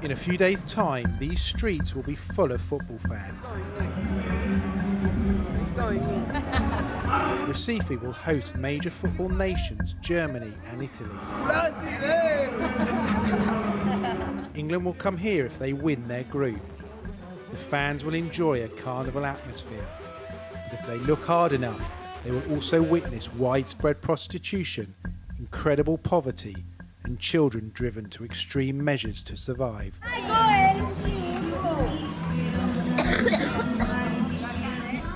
In a few days' time, these streets will be full of football fans. Recife will host major football nations, Germany and Italy. England will come here if they win their group. The fans will enjoy a carnival atmosphere. But if they look hard enough, they will also witness widespread prostitution, incredible poverty, and children driven to extreme measures to survive.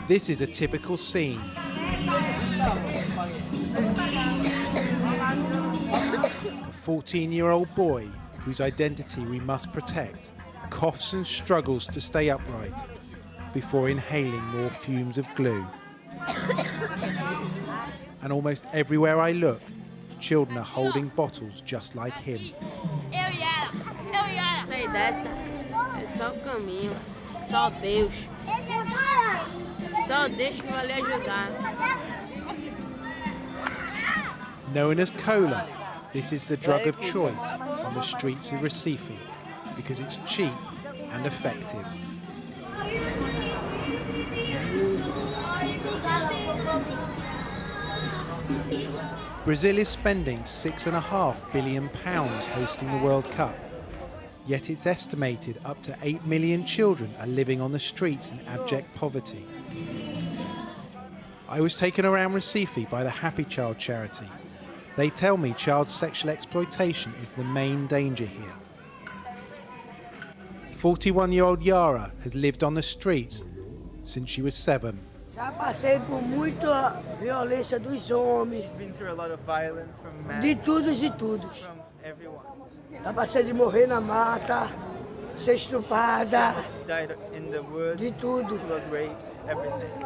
This is a typical scene. A 14-year-old boy, whose identity we must protect, coughs and struggles to stay upright before inhaling more fumes of glue. And almost everywhere I look, children are holding bottles just like him. Sair dessa é só o caminho, só Deus. Só Deus que vai lhe ajudar. Known as cola, this is the drug of choice on the streets of Recife because it's cheap and effective. Brazil is spending £6.5 billion hosting the World Cup, yet it's estimated up to 8 million children are living on the streets in abject poverty. I was taken around Recife by the Happy Child charity. They tell me child sexual exploitation is the main danger here. 41-year-old Yara has lived on the streets since she was 7. Já passei por muita violência dos homens. She's been through a lot of violence from men. De todos e todos. From everyone. Já passei de morrer na mata, ser estuprada. Died in the woods. De tudo. She was raped. Everything.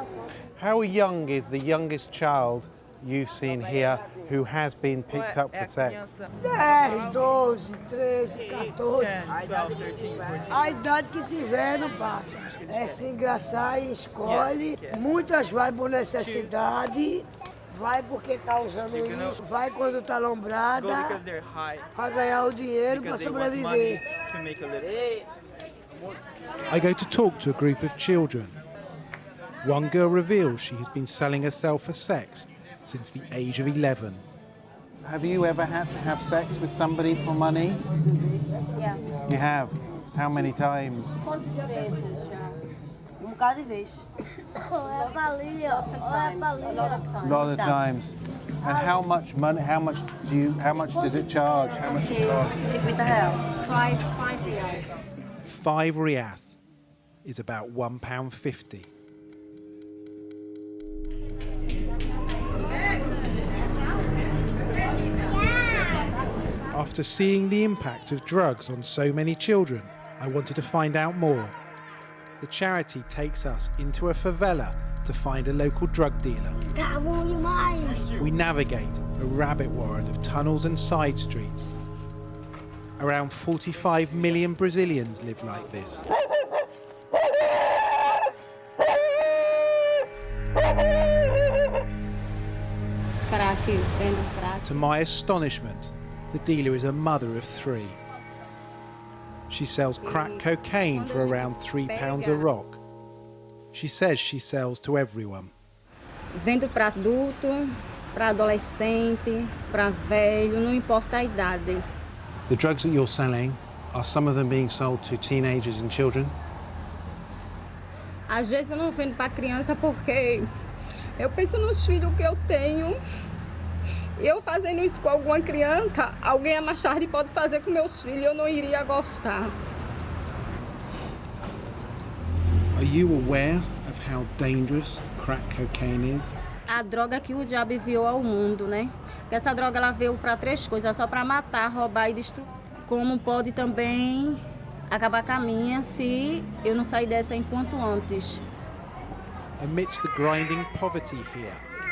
How young is the youngest child you've seen here who has been picked up for sex? 10, 12, 13, 14. 10, 12, 13, 14. A idade que tiver não passa. É se engraçar e escolhe. Muitas vai por necessidade, vai porque está usando isso, vai quando está Go lombrada, because they're high. para ganhar o dinheiro, para Because they want money sobreviver. to make a living. I go to talk to a group of children. One girl reveals she has been selling herself for sex since the age of 11. Have you ever had to have sex with somebody for money? Yes. You have? How many times? Quantas vezes já? Bocado de vez. A lot of times. And how much money? How much does it charge? How much it cost? R$50. 5 reais. 5 reais is about £1.50. After seeing the impact of drugs on so many children, I wanted to find out more. The charity takes us into a favela to find a local drug dealer. We navigate a rabbit warren of tunnels and side streets. Around 45 million Brazilians live like this. To my astonishment, the dealer is a mother of 3. She sells crack cocaine for around £3 a rock. She says she sells to everyone. Vendo para adulto, para adolescente, para velho, não importa a idade. The drugs that you're selling, are some of them being sold to teenagers and children? Às vezes eu não vendo para criança porque eu penso nos filhos que eu tenho. Eu fazendo isso com alguma criança, alguém mais tarde pode fazer com meus filhos, eu não iria gostar. Are you aware of how dangerous crack cocaine is? A droga que o diabo enviou ao mundo, né? Porque essa droga ela veio para 3 coisas, só para matar, roubar e destruir. Como pode também acabar com a minha se eu não sair dessa enquanto antes. Amidst the grinding poverty here,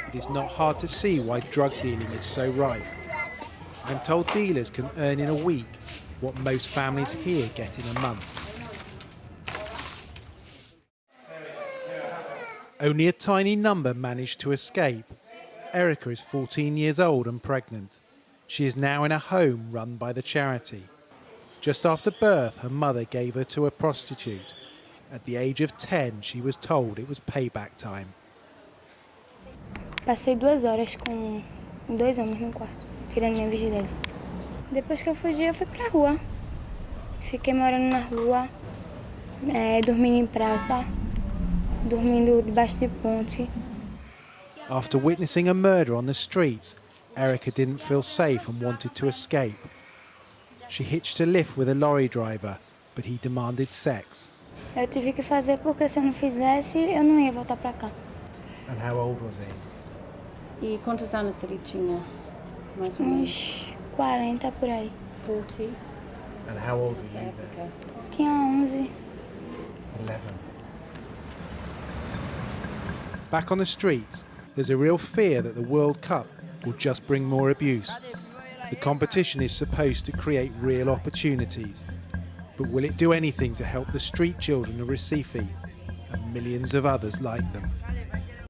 it is not hard to see why drug dealing is so rife. I'm told dealers can earn in a week what most families here get in a month. Only a tiny number managed to escape. Erica is 14 years old and pregnant. She is now in a home run by the charity. Just after birth, her mother gave her to a prostitute. At the age of 10, she was told it was payback time. Passei 2 horas com 2 homens no quarto, tirando minha vigília. Depois que eu fugi, eu fui pra rua. Fiquei morando na rua, dormindo em praça, dormindo debaixo de ponte. After witnessing a murder on the streets, Erica didn't feel safe and wanted to escape. She hitched a lift with a lorry driver, but he demanded sex. Eu tive que fazer porque se eu não fizesse, eu não ia voltar pra cá. And how old was he? E quantos anos ele tinha? Mais ou menos. Uns 40 por aí. 40. And how old were you then? Tinha 11. 11. Back on the streets, there's a real fear that the World Cup will just bring more abuse. The competition is supposed to create real opportunities. But will it do anything to help the street children of Recife and millions of others like them?